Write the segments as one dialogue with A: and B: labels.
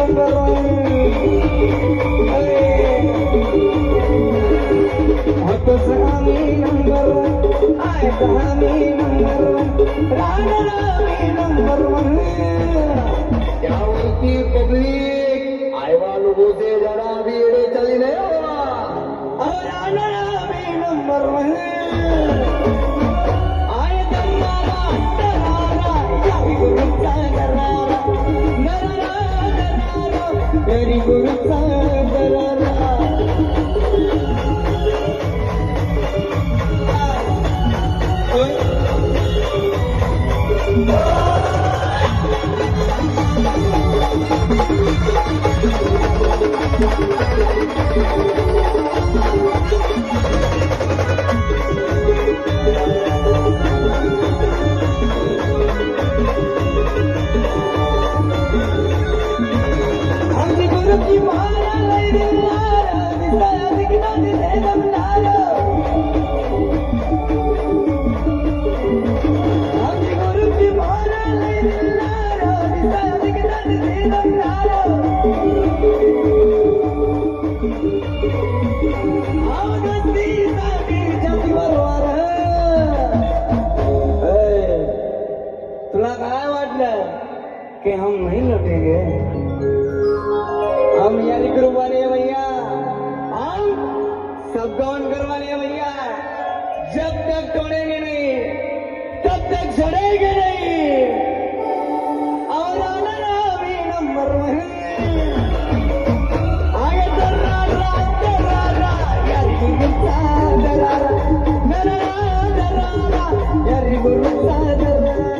A: Number one होतोस आम्ही number one आयत आम्ही नंबर वन राहणार आम्ही नंबर वन
B: त्यावरती पब्लिक आयवा लोगों से जरा भी एड़े चली नहीं होगा
A: और राहणार आम्ही नंबर वन आयत मारा दरारा यारी गुरुचा दरारा दरारा दरारा यारी गुरुचा दरारा तुला काय वाटलं कि हम नहीं लौटेंगे हम यारी ग्रुप वाले हैं भैया हम सब गौन करवाने हैं भैया जब तक तोड़ेंगे नहीं तब तक छोड़ेंगे नहीं और आना ना अभी नंबर वन आगे दर्रा यारी गुरुचा दरारा दरारा यारी गुरुचा दरारा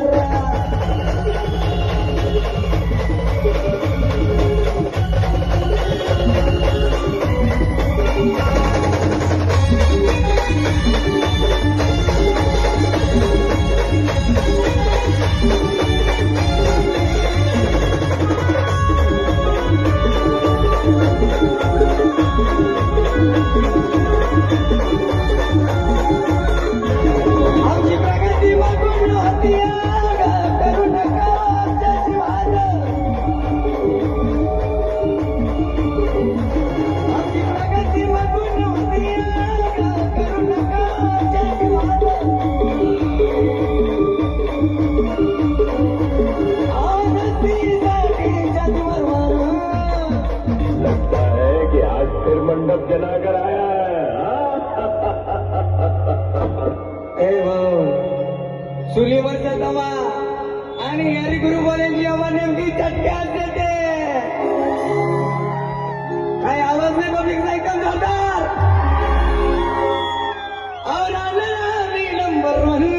B: मंडप जलाकर आया है
A: चुलीवरचा तवा आणि यारी गुरु बोलायची आवाज नेमकी चटक्यात देते काय आवाज नाही पब्लिक नाही कम झालदार और आम्ही नंबर वन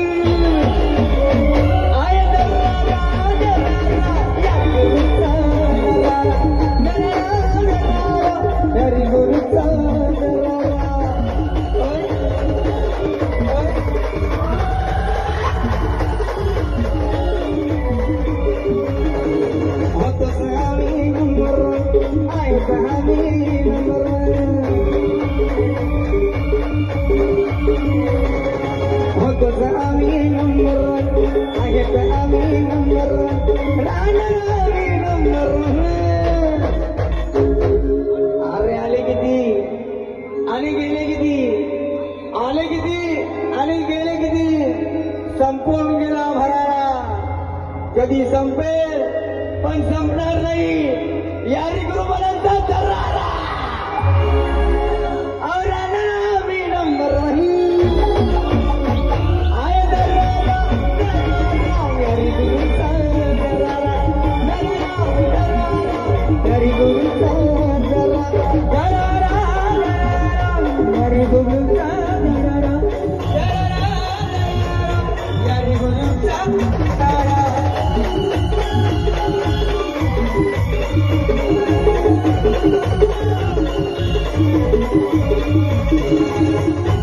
A: अरे आले किती आणि गेले किती आले किती आणि गेले किती संपून गेला भरारा कधी संपेल पण संपणार नाही यारी गुरुबारांचा दरारा और आम्ही नंबर वन
B: Thank you.